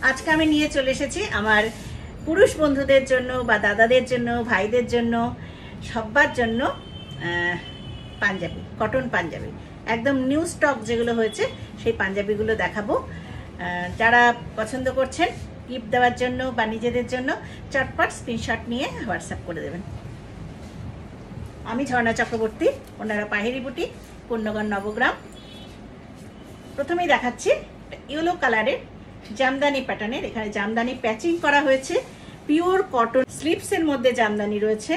আজকে আমি নিয়ে চলে এসেছি আমার পুরুষ বন্ধুদের জন্য বা দাদাদের জন্য, ভাইদের জন্য, সবার জন্য পাঞ্জাবি, কটন পাঞ্জাবি, একদম নিউ স্টক যেগুলো হয়েছে সেই পাঞ্জাবিগুলো দেখাবো। যারা পছন্দ করছেন গিফট দেওয়ার জন্য বা নিজেদের জন্য চটপট স্ক্রিনশট নিয়ে হোয়াটসঅ্যাপ করে দেবেন। আমি ঝর্ণা চক্রবর্তী, ওনারা পাহেরি বুটিক, পূর্ণগঞ্জ, নবগ্রাম। প্রথমেই দেখাচ্ছি ইয়েলো কালারের জামদানি প্যাটার্নের, এখানে জামদানি প্যাচিং করা হয়েছে, পিওর কটন স্লিপসের মধ্যে জামদানি রয়েছে,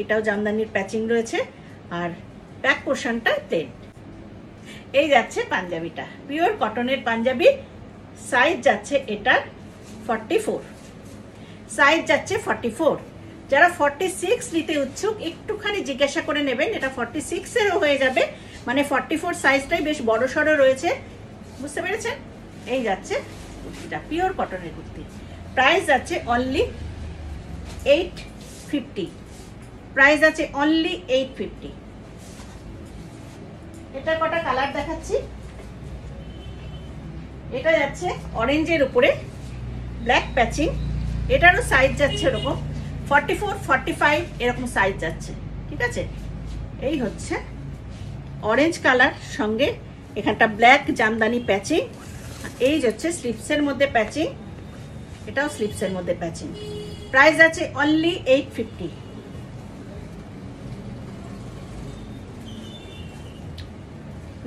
এটাও জামদানির প্যাচিং রয়েছে, আর ব্যাক পোর্শনটা প্লেন। এই যাচ্ছে পাঞ্জাবিটা, পিওর কটনের পাঞ্জাবি। সাইজ যাচ্ছে এটার 44, সাইজ যাচ্ছে 44। যারা 46 নিতে উৎসুক একটুখানি জিজ্ঞাসা করে নেবেন, এটা 46-এরও হয়ে যাবে, মানে 44 সাইজটাই বেশ বড় সড়ো রয়েছে, বুঝতে পেরেছেন? এই যাচ্ছে কুর্তিটা, পিওর কটনের কুর্তি। প্রাইস আছে অনলি 850, প্রাইস আছে অনলি 850। এটা কটা কালার দেখাচ্ছি। এটা যাচ্ছে অরেঞ্জের উপরে ব্ল্যাক প্যাচিং, এটারও সাইজ যাচ্ছে এরকম 44, 45 এরকম সাইজ যাচ্ছে, ঠিক আছে? এই হচ্ছে অরেঞ্জ কালার, সঙ্গে এখানটা ব্ল্যাক জামদানি প্যাচিং, এই হচ্ছে স্লিপসের মধ্যে প্যাচিং, এটাও স্লিপসের মধ্যে প্যাচিং। প্রাইস আছে অনলি 850।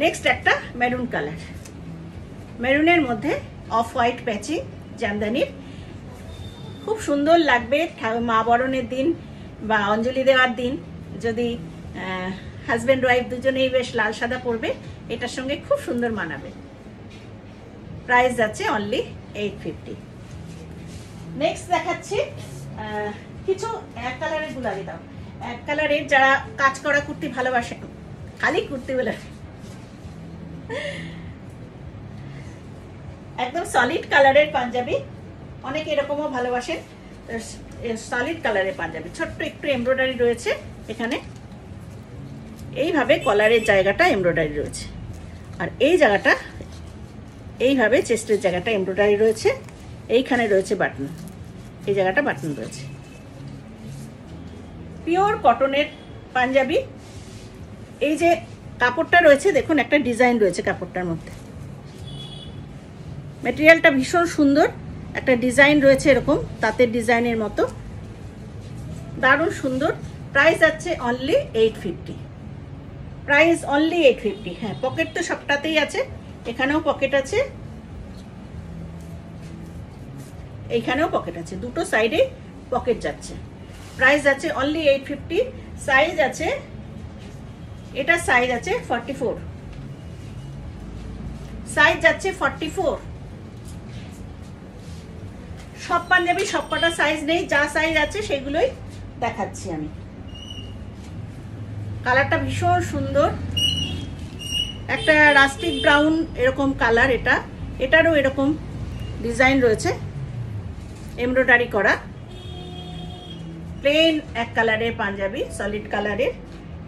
নেক্সট একটা মেরুন কালার, মেরুনের মধ্যে অফ হোয়াইট প্যাচিং জামদানির, খুব সুন্দর লাগবে মা বরণের দিন বা অঞ্জলি দেওয়ার দিন, যদি হাজব্যান্ড ওয়াইফ দুজনেই বেশ লাল সাদা পরবে, এটার সঙ্গে খুব সুন্দর মানাবে। প্রাইস যাচ্ছে অনলি 850। নেক্সট দেখাচ্ছি কিছু এক কালারের গুলাবি দাও, এক কালারের যারা কাজ করা কুর্তি ভালোবাসে, খালি কুর্তি বলে একদম সলিড কালারের পাঞ্জাবি, অনেকে এরকমও ভালোবাসেন। সলিড কালারের পাঞ্জাবি, ছোট্ট একটু এমব্রয়ডারি রয়েছে এখানে, এইভাবে কলারের জায়গাটা এমব্রয়ডারি রয়েছে, আর এই জায়গাটা এইভাবে চেস্টের জায়গাটা এমব্রয়ডারি রয়েছে, এইখানে রয়েছে বাটন, এই জায়গাটা বাটন রয়েছে। পিওর কটনের পাঞ্জাবি। এই যে কাপড়টা রয়েছে দেখুন, একটা ডিজাইন রয়েছে কাপড়টার মধ্যে, ম্যাটেরিয়ালটা ভীষণ সুন্দর, একটা ডিজাইন রয়েছে এরকম তাঁতের ডিজাইনের মতো, দারুণ সুন্দর। প্রাইস আছে অনলি 850, প্রাইস অনলি 850। হ্যাঁ, পকেট তো সবটাতেই আছে, এখানেও পকেট আছে, এইখানেও পকেট আছে, দুটো সাইডে পকেট যাচ্ছে। প্রাইস আছে অনলি 850। সাইজ আছে, এটা সাইজ আছে 44, সাইজ যাচ্ছে 44। সব পাঞ্জাবি সব কটা সাইজ নেই, যা সাইজ আছে সেগুলোই দেখাচ্ছি আমি। কালারটা ভীষণ সুন্দর, একটা রাস্টিক ব্রাউন এরকম কালার, এটা এটারও এরকম ডিজাইন রয়েছে এমব্রয়ডারি করা। প্লেন এক কালারের পাঞ্জাবি, সলিড কালারের,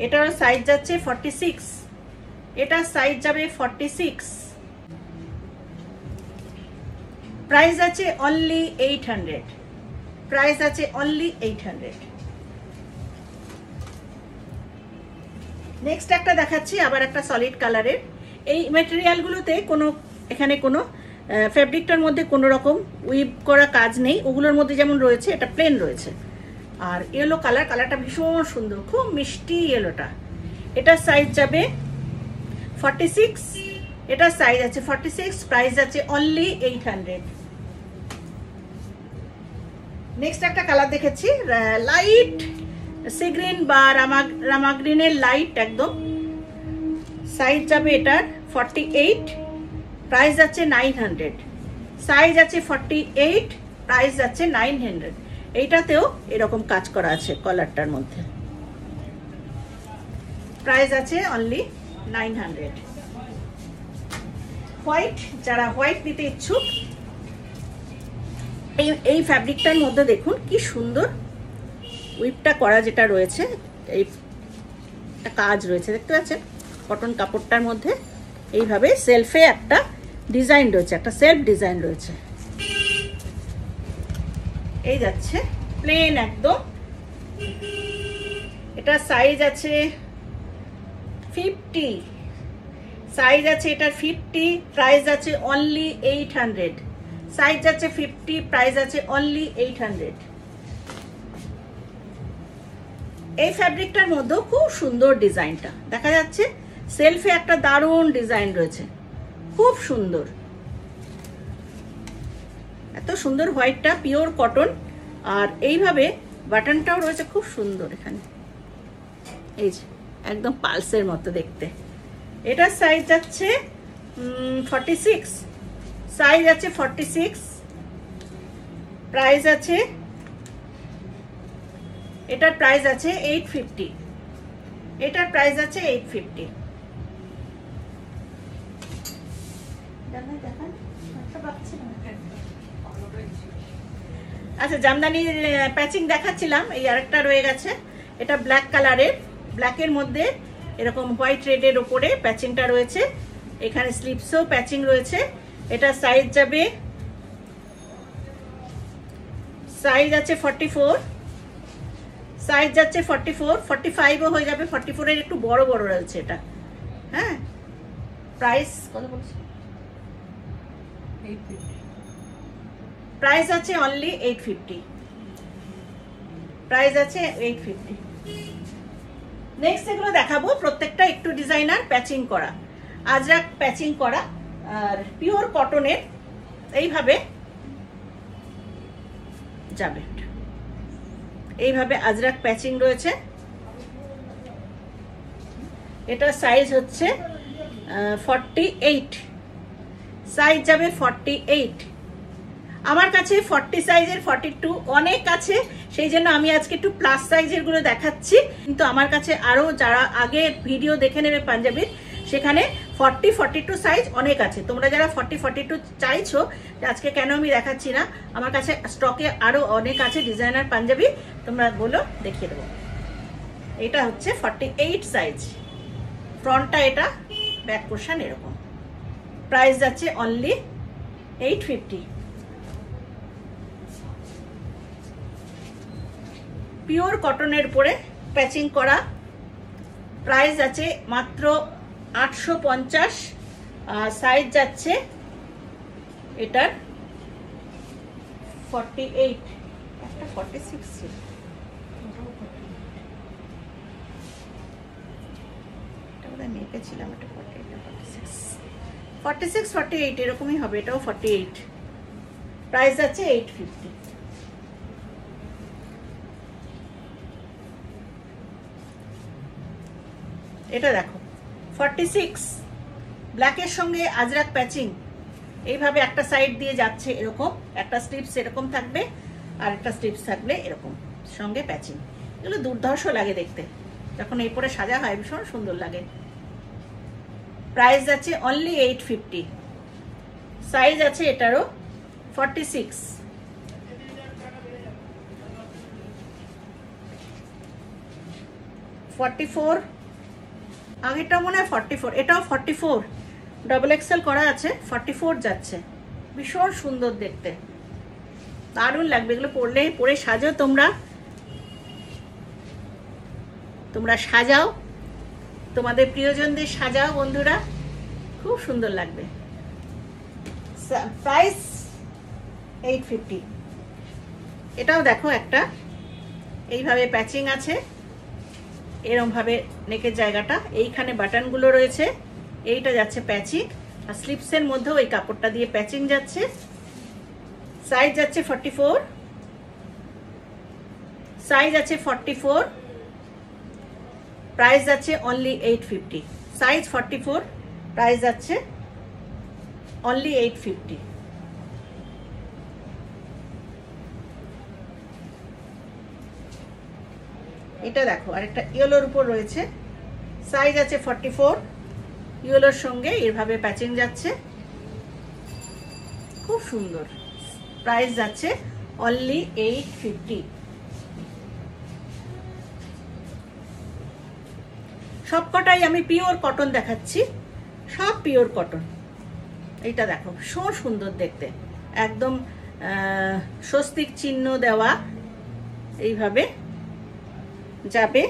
এটার সাইজ যাচ্ছে 46, এটার সাইজ যাবে 46। প্রাইস আছে অনলি 800, প্রাইস আছে অনলি 800। নেক্সট একটা দেখাচ্ছি, আবার একটা সলিড কালারের। এই ম্যাটেরিয়ালগুলোতে কোনো, এখানে কোনো ফ্যাব্রিকটার মধ্যে কোনো রকম উইভ করা কাজ নেই, ওগুলোর মধ্যে যেমন রয়েছে এটা প্লেন রয়েছে। আর ইয়েলো কালার, কালারটা ভীষণ সুন্দর, খুব মিষ্টি ইয়েলোটা। এটার সাইজ যাবে 46, এটার সাইজ আছে 46, প্রাইস আছে অনলি 800। নেক্সট একটা কালার দেখেছি, লাইট সি গ্রিন বা রামা গ্রিনের লাইট একদম, সাইজ যাবে এটার 48, প্রাইস আছে 900। সাইজ আছে 48, প্রাইস আছে 900। এইটাতেও এরকম কাজ করা আছে কলারটার মধ্যে, প্রাইস আছে অনলি 900। হোয়াইট, যারা হোয়াইট নিতে ইচ্ছুক, এই ফ্যাব্রিকটার মধ্যে দেখুন কি সুন্দর উইপটা করা যেটা রয়েছে, এই কাজ রয়েছে দেখতে পাচ্ছেন কটন কাপড়টার মধ্যে, এইভাবে সেলফে একটা ডিজাইন রয়েছে, একটা সেলফ ডিজাইন রয়েছে। এই যাচ্ছে প্লেন একদম। এটা সাইজ আছে 50, সাইজ আছে এটার 50, প্রাইস আছে অনলি 800। সাইজ আছে 50, প্রাইস আছে অনলি 800। এই ফ্যাব্রিকটার মধ্যে খুব সুন্দর ডিজাইনটা দেখা যাচ্ছে, সেলফে একটা দারুণ ডিজাইন রয়েছে, খুব সুন্দর, এত সুন্দর হোয়াইটটা, পিওর কটন। আর এইভাবে বাটনটাও রয়েছে খুব সুন্দর এখানে, এই যে একদম পালসের মতো দেখতে। এটার সাইজ যাচ্ছে 46, সাইজ আছে 46, প্রাইস আছে, এটার প্রাইস আছে 850, এটার প্রাইস আছে 850। আচ্ছা, জামদানির প্যাচিং দেখাচ্ছিলাম, এই আরেকটা রয়ে গেছে, এটা ব্ল্যাক কালারের, ব্ল্যাকের মধ্যে এরকম হোয়াইট রেডের ওপরে প্যাচিংটা রয়েছে, এখানে স্লিপসও প্যাচিং রয়েছে। এটা সাইজ যাবে, সাইজ আছে 44, সাইজ যাচ্ছে 44, 45ও হয়ে যাবে, 44 এর একটু বড় বড় রয়েছে এটা। হ্যাঁ, প্রাইস কত বলছি, 850, প্রাইস আছে অনলি 850, প্রাইস আছে 850। নেক্সট এগুলো দেখাবো, প্রত্যেকটা একটু ডিজাইনার প্যাচিং করা, আজরাক প্যাচিং করা, আর পিওর কটনের, এইভাবে যাবে, এইভাবে আজরাক প্যাচিং রয়েছে। এটা সাইজ হচ্ছে 48, সাইজ যাবে 48। আমার কাছে 40 সাইজের 42 অনেক আছে, সেই জন্য আমি আজকে একটু প্লাস সাইজের গুলো দেখাচ্ছি। কিন্তু আমার কাছে আরো যারা আগে ভিডিও দেখে নেবে পাঞ্জাবির, সেখানে 40, 42 সাইজ অনেক আছে। তোমরা যারা 40, 42 চাইছো আজকে কেন আমি দেখাচ্ছি না, আমার কাছে স্টকে আরো অনেক আছে ডিজাইনার পাঞ্জাবি, তোমরা বলো দেখিয়ে দেবো। এটা হচ্ছে 48 সাইজ, ফ্রন্টটা এটা, ব্যাক পোর্শন এরকম। প্রাইস যাচ্ছে অনলি 850। পিওর কটনের উপরে প্যাচিং করা, প্রাইস আছে মাত্র 850, সাইজ যাচ্ছে এটার 48, একটা 46 ছিল, 46, 48 এরকমই হবে, এটাও 48, প্রাইস আছে 850। এটা দেখো 46, ব্ল্যাকের সঙ্গে আজরাক প্যাচিং, এইভাবে একটা সাইড দিয়ে যাচ্ছে এরকম, একটা স্ট্রিপস এরকম থাকবে আর একটা স্ট্রিপস থাকবে এরকম, সঙ্গে প্যাচিং। এগুলো দুর্ধর্ষ লাগে দেখতে, যখন এই পরে সাজা হয় ভীষণ সুন্দর লাগে। প্রাইস আছে অনলি 850, সাইজ আছে এটারও 46, আগেরটা মনে হয় 44, এটাও 44, ডাবল এক্সেল করা আছে, 44 যাচ্ছে, ভীষণ সুন্দর দেখতে, দারুণ লাগবে এগুলো পরলে। পরে সাজাও তোমরা সাজাও, তোমাদের প্রিয়জনদের সাজাও বন্ধুরা, খুব সুন্দর লাগবে। প্রাইস 850। এটাও দেখো একটা এইভাবে প্যাচিং আছে, এরকম ভাবে নেকের জায়গাটা, এইখানে বাটনগুলো রয়েছে, এইটা যাচ্ছে প্যাচিং, আর স্লিপসের মধ্যেও এই কাপড়টা দিয়ে প্যাচিং যাচ্ছে। সাইজ যাচ্ছে 44, সাইজ আছে 44, প্রাইস আছে অনলি 850, সাইজ 44, প্রাইস আছে অনলি 850। এটা দেখো আরেকটা ইয়েলোর উপর রয়েছে, সাইজ আছে 44, ইয়েলোর সঙ্গে এইভাবে প্যাচিং যাচ্ছে, খুব সুন্দর, প্রাইস যাচ্ছে অনলি 850। সবকটাই আমি পিওর কটন দেখাচ্ছি, সব পিওর কটন। এইটা দেখো ভীষণ সুন্দর দেখতে, একদম স্বস্তিক চিহ্ন দেওয়া এইভাবে যাবে।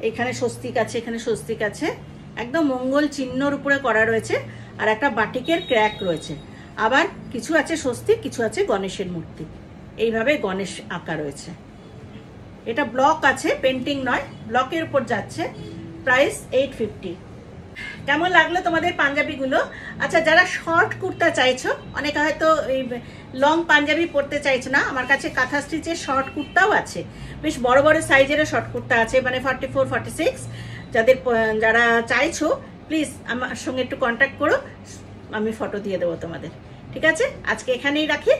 এখানে স্বস্তিক আছে, এখানে স্বস্তিক আছে, একদম মঙ্গল চিহ্নর উপরে করা রয়েছে। আর একটা বাটিকের ক্র্যাক রয়েছে। আবার কিছু আছে স্বস্তিক, কিছু আছে গণেশের মূর্তি। এইভাবে গণেশ আঁকা রয়েছে। এটা ব্লক আছে, পেন্টিং নয়, ব্লকের উপর যাচ্ছে। প্রাইস 850। কেমন লাগলো তোমাদের পাঞ্জাবিগুলো? আচ্ছা, যারা শর্ট কুর্তা চাইছো, অনেকে হয়তো এই লং পাঞ্জাবি পরতে চাইছো না, আমার কাছে কাঁথা স্টিচের শর্ট কুর্তাও আছে, বেশ বড় বড় সাইজেরও শর্ট কুর্তা আছে, মানে 44, 46। যারা চাইছো প্লিজ আমার সঙ্গে একটু কন্ট্যাক্ট করো, আমি ফটো দিয়ে দেবো তোমাদের। ঠিক আছে, আজকে এখানেই রাখি।